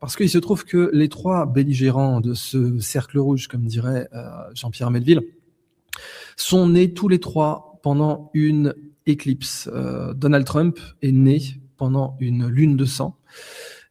Parce qu'il se trouve que les 3 belligérants de ce cercle rouge, comme dirait Jean-Pierre Melville, sont nés tous les 3 pendant une éclipse. Donald Trump est né pendant une lune de sang.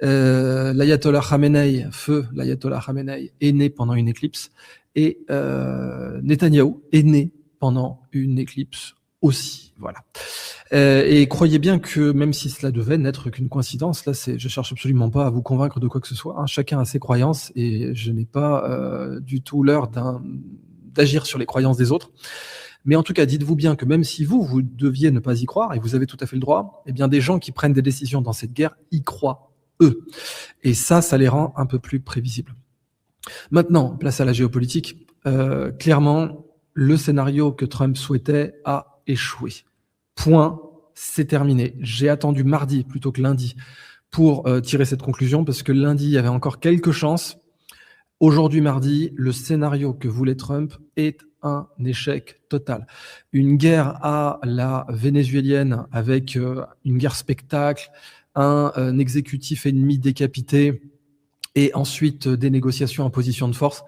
L'ayatollah Khamenei, feu l'ayatollah Khamenei, est né pendant une éclipse. Et Netanyahou est né pendant une éclipse aussi. Voilà. Et croyez bien que même si cela devait n'être qu'une coïncidence, là, je cherche absolument pas à vous convaincre de quoi que ce soit. Hein. Chacun a ses croyances et je n'ai pas du tout l'heure d'agir sur les croyances des autres. Mais en tout cas, dites-vous bien que même si vous deviez ne pas y croire, et vous avez tout à fait le droit, eh bien des gens qui prennent des décisions dans cette guerre y croient, eux. Et ça les rend un peu plus prévisibles. Maintenant, place à la géopolitique. Clairement, le scénario que Trump souhaitait a échoué. Point, c'est terminé. J'ai attendu mardi plutôt que lundi pour tirer cette conclusion parce que lundi, il y avait encore quelques chances. Aujourd'hui, mardi, le scénario que voulait Trump est un échec total. Une guerre à la vénézuélienne avec une guerre spectacle, un exécutif ennemi décapité et ensuite des négociations en position de force.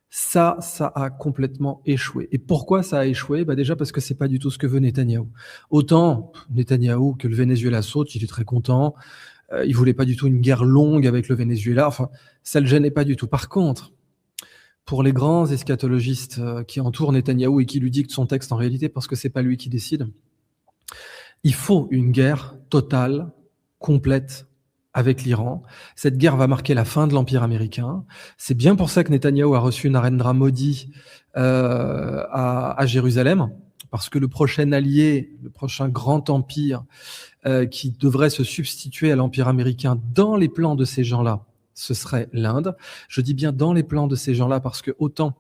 Ça a complètement échoué. Et pourquoi ça a échoué ? Déjà parce que c'est pas du tout ce que veut Netanyahou. Autant Netanyahou que le Venezuela saute, il est très content. Il voulait pas du tout une guerre longue avec le Venezuela. Enfin, ça le gênait pas du tout. Par contre, pour les grands eschatologistes qui entourent Netanyahou et qui lui dictent son texte en réalité, parce que c'est pas lui qui décide, il faut une guerre totale, complète, avec l'Iran. Cette guerre va marquer la fin de l'Empire américain. C'est bien pour ça que Netanyahou a reçu Narendra Modi à Jérusalem, parce que le prochain allié, le prochain grand empire qui devrait se substituer à l'Empire américain dans les plans de ces gens-là, ce serait l'Inde. Je dis bien dans les plans de ces gens-là parce que autant...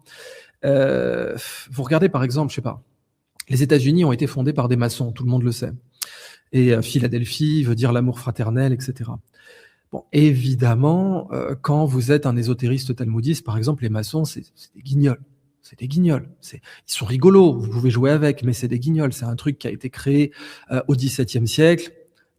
vous regardez par exemple, je sais pas, les États-Unis ont été fondés par des maçons, tout le monde le sait. Et Philadelphie veut dire l'amour fraternel, etc. Bon, évidemment, quand vous êtes un ésotériste talmudiste, par exemple, les maçons, c'est des guignols. C'est des guignols. Ils sont rigolos, vous pouvez jouer avec, mais c'est des guignols. C'est un truc qui a été créé au XVIIe siècle,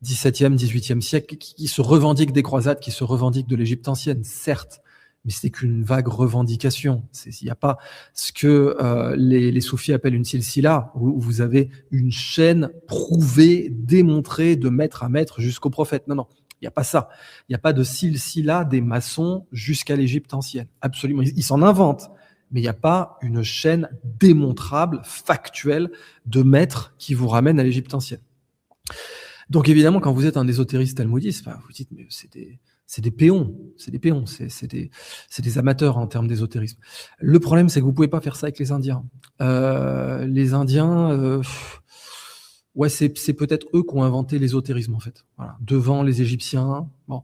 XVIIIe siècle, qui se revendique des croisades, qui se revendique de l'Égypte ancienne, certes, mais c'est qu'une vague revendication. Il n'y a pas ce que les soufis appellent une silsila, où vous avez une chaîne prouvée, démontrée de maître à maître jusqu'au prophète. Non, il n'y a pas ça. Il n'y a pas de silsila des maçons jusqu'à l'Égypte ancienne. Absolument. Ils s'en inventent, mais il n'y a pas une chaîne démontrable, factuelle, de maîtres qui vous ramène à l'Égypte ancienne. Donc évidemment, quand vous êtes un ésotériste talmudiste, vous dites, mais c'est des péons, c'est des amateurs en termes d'ésotérisme. Le problème, c'est que vous pouvez pas faire ça avec les Indiens. Les Indiens, c'est peut-être eux qui ont inventé l'ésotérisme en fait. Voilà. Devant les Égyptiens, bon,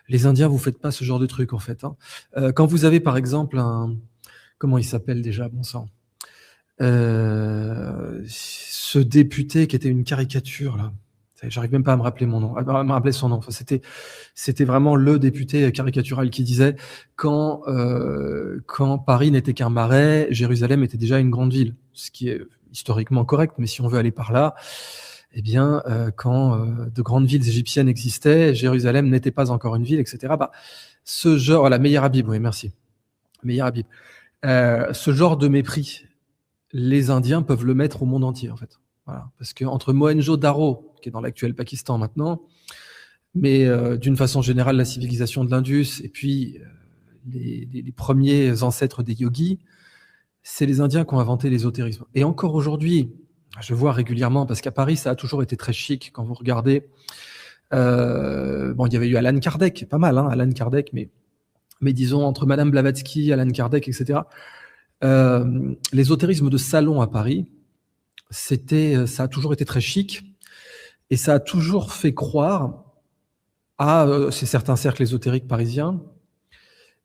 les Indiens, vous faites pas ce genre de truc en fait. Hein. Quand vous avez par exemple comment il s'appelle déjà, bon sang, ce député qui était une caricature là. J'arrive même pas à me rappeler mon nom, à me rappeler son nom. Enfin, c'était vraiment le député caricatural qui disait quand Paris n'était qu'un marais, Jérusalem était déjà une grande ville. Ce qui est historiquement correct, mais si on veut aller par là, eh bien, quand de grandes villes égyptiennes existaient, Jérusalem n'était pas encore une ville, etc. Ce genre, voilà, Meir Habib, oui, merci. Meir Habib. Ce genre de mépris, les Indiens peuvent le mettre au monde entier, en fait. Voilà, parce que entre Mohenjo-Daro, qui est dans l'actuel Pakistan maintenant, mais d'une façon générale la civilisation de l'Indus et puis les premiers ancêtres des yogis, c'est les Indiens qui ont inventé l'ésotérisme. Et encore aujourd'hui, je vois régulièrement, parce qu'à Paris ça a toujours été très chic quand vous regardez. Il y avait eu Alan Kardec, pas mal, hein, Alan Kardec, mais disons entre Madame Blavatsky, Alan Kardec, etc. L'ésotérisme de salon à Paris. Ça a toujours été très chic et ça a toujours fait croire à certains cercles ésotériques parisiens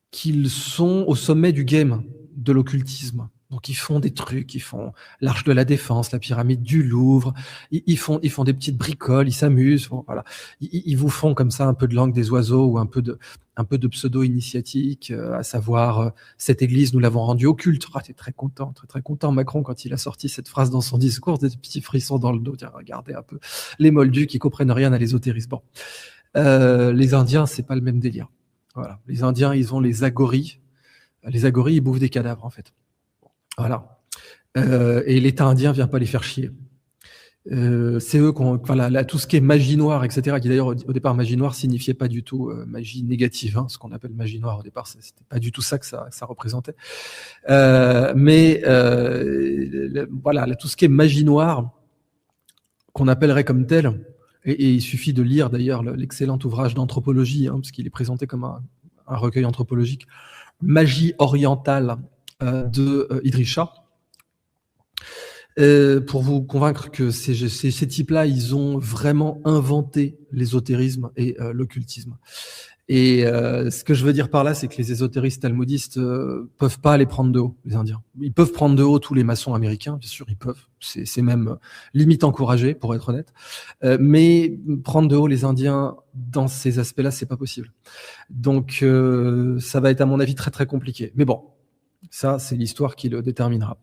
qu'ils sont au sommet du game de l'occultisme. Donc ils font des trucs, ils font l'Arche de la Défense, la pyramide du Louvre, ils font des petites bricoles, ils s'amusent, bon, voilà. Ils vous font comme ça un peu de langue des oiseaux ou un peu de pseudo-initiatique, à savoir cette église nous l'avons rendue occulte. T'es très content Macron quand il a sorti cette phrase dans son discours, des petits frissons dans le dos. Tiens, regardez un peu les moldus qui comprennent rien à l'ésotérisme. Bon, les Indiens, c'est pas le même délire. Voilà. Les Indiens, ils ont les agoris. Les agoris, ils bouffent des cadavres, en fait. Voilà. Et l'État indien vient pas les faire chier. C'est eux qui ont, voilà, tout ce qui est magie noire, etc., qui d'ailleurs au départ magie noire signifiait pas du tout magie négative, hein, ce qu'on appelle magie noire au départ, c'était pas du tout ça que ça représentait. Voilà, tout ce qui est magie noire, qu'on appellerait comme tel, et il suffit de lire d'ailleurs l'excellent ouvrage d'anthropologie, hein, parce qu'il est présenté comme un recueil anthropologique, Magie orientale de Idriss Shah. Pour vous convaincre que ces types-là, ils ont vraiment inventé l'ésotérisme et l'occultisme. Et ce que je veux dire par là, c'est que les ésotéristes talmudistes peuvent pas les prendre de haut, les Indiens. Ils peuvent prendre de haut tous les maçons américains, bien sûr, ils peuvent. C'est même limite encouragé, pour être honnête. Mais prendre de haut les Indiens dans ces aspects-là, c'est pas possible. Donc, ça va être, à mon avis, très très compliqué. Mais bon, ça, c'est l'histoire qui le déterminera.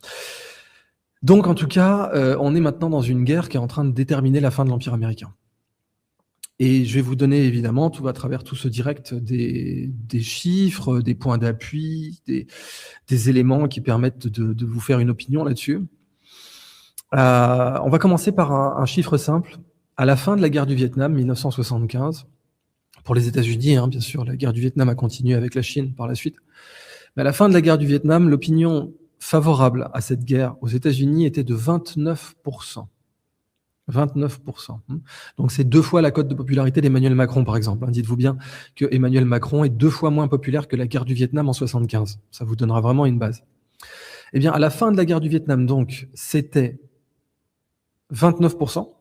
Donc, en tout cas, on est maintenant dans une guerre qui est en train de déterminer la fin de l'Empire américain. Et je vais vous donner évidemment, tout à travers tout ce direct, des chiffres, des points d'appui, des éléments qui permettent de vous faire une opinion là-dessus. On va commencer par un chiffre simple. À la fin de la guerre du Vietnam, 1975, pour les États-Unis, hein, bien sûr, la guerre du Vietnam a continué avec la Chine par la suite. Mais à la fin de la guerre du Vietnam, l'opinion favorable à cette guerre aux États-Unis était de 29%. 29%. Donc c'est 2 fois la cote de popularité d'Emmanuel Macron, par exemple. Dites-vous bien que Emmanuel Macron est 2 fois moins populaire que la guerre du Vietnam en 75. Ça vous donnera vraiment une base. Eh bien, à la fin de la guerre du Vietnam, donc, c'était 29%.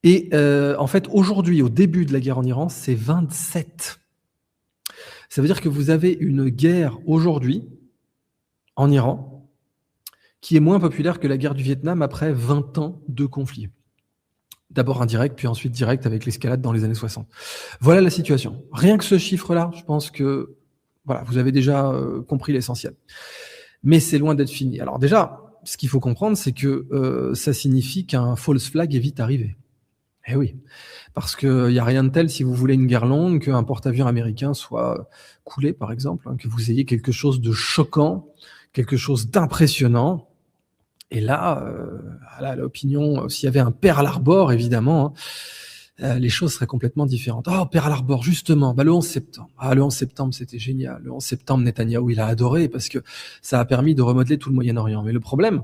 Et en fait, aujourd'hui, au début de la guerre en Iran, c'est 27%. Ça veut dire que vous avez une guerre aujourd'hui en Iran qui est moins populaire que la guerre du Vietnam après 20 ans de conflit. D'abord indirect, puis ensuite direct avec l'escalade dans les années 60. Voilà la situation. Rien que ce chiffre-là, je pense que voilà, vous avez déjà compris l'essentiel. Mais c'est loin d'être fini. Alors déjà, ce qu'il faut comprendre, c'est que ça signifie qu'un false flag est vite arrivé. Eh oui, parce qu'il n'y a rien de tel, si vous voulez une guerre longue, qu'un porte-avions américain soit coulé, par exemple, hein, que vous ayez quelque chose de choquant, quelque chose d'impressionnant. Et là, l'opinion, s'il y avait un Pearl Harbor, évidemment, hein, les choses seraient complètement différentes. Oh, Pearl Harbor, justement, le 11 septembre. Le 11 septembre, c'était génial. Le 11 septembre, Netanyahou, il a adoré parce que ça a permis de remodeler tout le Moyen-Orient. Mais le problème,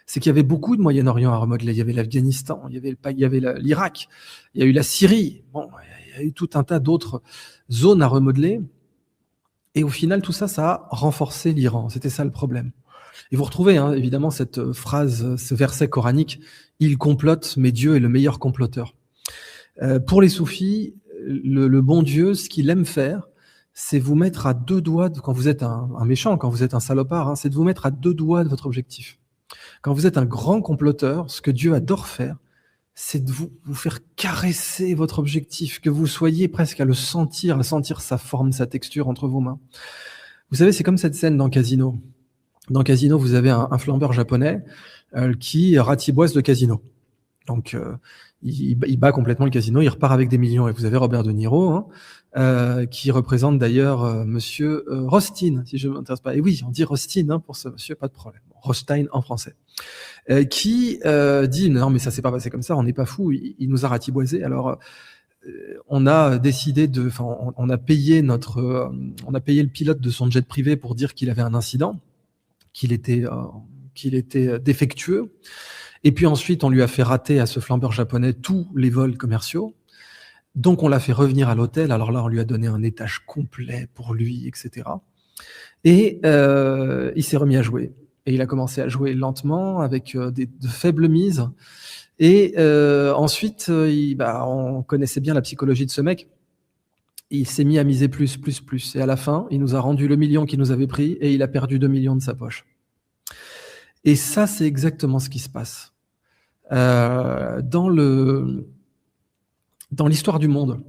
c'est qu'il y avait beaucoup de Moyen-Orient à remodeler. Il y avait l'Afghanistan, il y avait l'Irak, il y a eu la Syrie. Bon, il y a eu tout un tas d'autres zones à remodeler. Et au final, tout ça, ça a renforcé l'Iran. C'était ça le problème. Et vous retrouvez hein, évidemment cette phrase, ce verset coranique, « Il complote, mais Dieu est le meilleur comploteur ». Pour les soufis, le bon Dieu, ce qu'il aime faire, c'est vous mettre à 2 doigts, quand vous êtes un méchant, quand vous êtes un salopard, hein, c'est de vous mettre à 2 doigts de votre objectif. Quand vous êtes un grand comploteur, ce que Dieu adore faire, c'est de vous faire caresser votre objectif, que vous soyez presque à sentir sa forme, sa texture entre vos mains. Vous savez, c'est comme cette scène dans Casino. Dans Casino, vous avez un flambeur japonais qui ratiboise le casino. Donc, il bat complètement le casino, il repart avec des millions. Et vous avez Robert De Niro, hein, qui représente d'ailleurs monsieur Rothstein, si je ne m'intéresse pas. Et oui, on dit Rothstein hein, pour ce monsieur, pas de problème. Rothstein en français. Qui dit, non mais ça s'est pas passé comme ça, on n'est pas fou, il nous a ratiboisé. Alors, on a décidé on a payé le pilote de son jet privé pour dire qu'il avait un incident, qu'il était défectueux. Et puis ensuite, on lui a fait rater à ce flambeur japonais tous les vols commerciaux. Donc, on l'a fait revenir à l'hôtel. Alors là, on lui a donné un étage complet pour lui, etc. Et il s'est remis à jouer. Et il a commencé à jouer lentement, avec de faibles mises. Et ensuite, on connaissait bien la psychologie de ce mec. Il s'est mis à miser plus. Et à la fin, il nous a rendu le million qu'il nous avait pris et il a perdu 2 millions de sa poche. Et ça, c'est exactement ce qui se passe. Dans l'histoire du monde,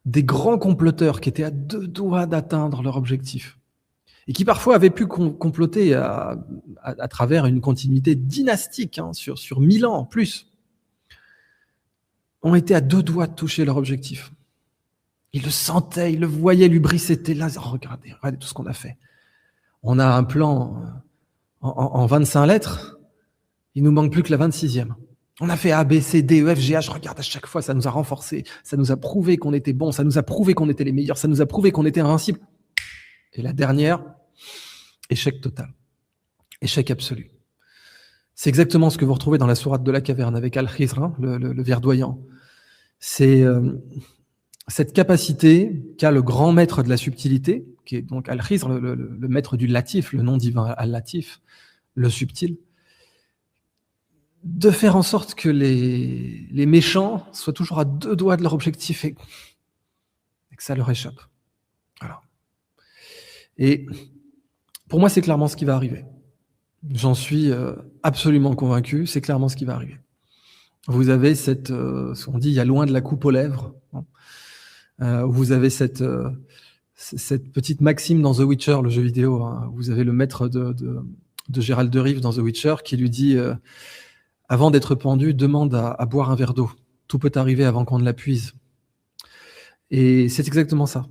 des grands comploteurs qui étaient à 2 doigts d'atteindre leur objectif et qui parfois avaient pu comploter à travers une continuité dynastique hein, sur 1000 ans plus, ont été à 2 doigts de toucher leur objectif. Il le sentait, il le voyait, l'hubris était là. Oh, regardez tout ce qu'on a fait. On a un plan en 25 lettres, il nous manque plus que la 26e. On a fait A, B, C, D, E, F, G, H, regarde, à chaque fois, ça nous a renforcés, ça nous a prouvé qu'on était bons, ça nous a prouvé qu'on était les meilleurs, ça nous a prouvé qu'on était invincibles. Et la dernière, échec total. Échec absolu. C'est exactement ce que vous retrouvez dans la sourate de la caverne avec Al-Khizr, le verdoyant. C'est cette capacité qu'a le grand maître de la subtilité, qui est donc Al-Khizr, le maître du latif, le nom divin Al-Latif, le subtil, de faire en sorte que les méchants soient toujours à 2 doigts de leur objectif et que ça leur échappe. Voilà. Et pour moi, c'est clairement ce qui va arriver. J'en suis absolument convaincu, c'est clairement ce qui va arriver. Vous avez ce qu'on dit, il y a loin de la coupe aux lèvres. Vous avez cette petite maxime dans The Witcher, le jeu vidéo. Vous avez le maître de Geralt de Rive dans The Witcher qui lui dit avant d'être pendu, demande à boire un verre d'eau. Tout peut arriver avant qu'on ne la puise. Et c'est exactement ça.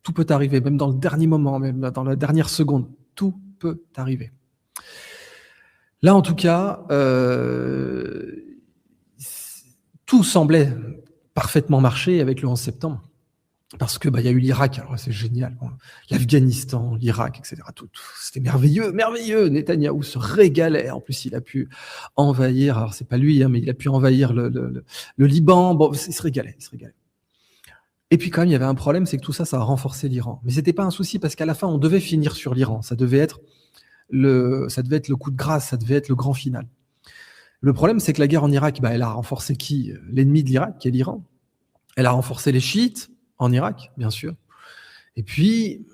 Tout peut arriver, même dans le dernier moment, même dans la dernière seconde. Tout peut arriver. Là, en tout cas, tout semblait parfaitement marcher avec le 11 septembre. Parce que y a eu l'Irak, alors c'est génial, l'Afghanistan, l'Irak, etc. Tout, c'était merveilleux, merveilleux. Netanyahou se régalait. En plus, il a pu envahir, alors c'est pas lui, mais il a pu envahir le Liban. Bon, il se régalait. Et puis quand même, il y avait un problème, c'est que tout ça, ça a renforcé l'Iran. Mais c'était pas un souci parce qu'à la fin, on devait finir sur l'Iran. Ça devait être le coup de grâce, ça devait être le grand final. Le problème, c'est que la guerre en Irak, elle a renforcé qui ? L'ennemi de l'Irak, qui est l'Iran. Elle a renforcé les chiites en Irak, bien sûr. Et puis,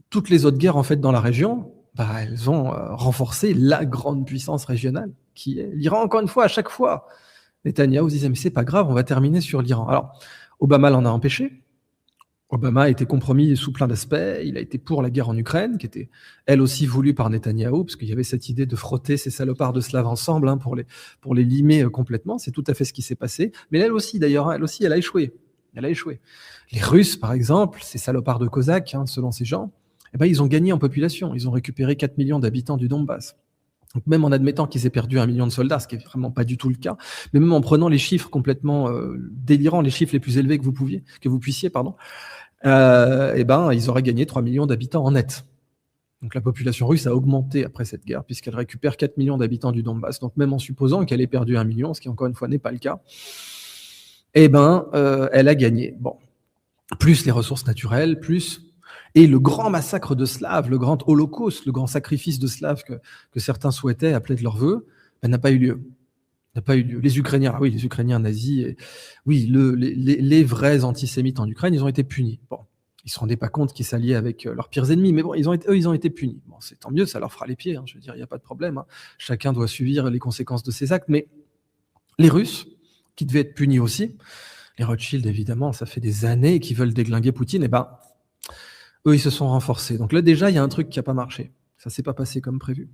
toutes les autres guerres, en fait, dans la région, elles ont renforcé la grande puissance régionale, qui est l'Iran. Encore une fois, à chaque fois, Netanyahou disait, mais c'est pas grave, on va terminer sur l'Iran. Alors, Obama l'en a empêché. Obama a été compromis sous plein d'aspects. Il a été pour la guerre en Ukraine, qui était elle aussi voulue par Netanyahou, parce qu'il y avait cette idée de frotter ces salopards de Slaves ensemble pour les limer complètement. C'est tout à fait ce qui s'est passé. Mais elle aussi, d'ailleurs, elle a échoué. Elle a échoué. Les Russes, par exemple, ces salopards de Cosaques, selon ces gens, ils ont gagné en population. Ils ont récupéré 4 millions d'habitants du Donbass. Donc même en admettant qu'ils aient perdu 1 million de soldats, ce qui est vraiment pas du tout le cas, mais même en prenant les chiffres complètement délirants, les chiffres les plus élevés que vous puissiez, ils auraient gagné 3 millions d'habitants en net. Donc la population russe a augmenté après cette guerre, puisqu'elle récupère 4 millions d'habitants du Donbass. Donc même en supposant qu'elle ait perdu 1 million, ce qui encore une fois n'est pas le cas, elle a gagné. Bon, plus les ressources naturelles, et le grand massacre de Slaves, le grand holocauste, le grand sacrifice de Slaves que certains souhaitaient appeler de leur vœu, n'a pas eu lieu. Les Ukrainiens, les Ukrainiens nazis, les vrais antisémites en Ukraine, ils ont été punis. Bon, ils se rendaient pas compte qu'ils s'alliaient avec leurs pires ennemis, mais bon, ils ont été punis. Bon, c'est tant mieux, ça leur fera les pieds. Je veux dire, il n'y a pas de problème. Chacun doit subir les conséquences de ses actes, mais les Russes, qui devaient être punis aussi, les Rothschild, évidemment, ça fait des années qu'ils veulent déglinguer Poutine, eux, ils se sont renforcés. Donc là, déjà, il y a un truc qui n'a pas marché. Ça ne s'est pas passé comme prévu.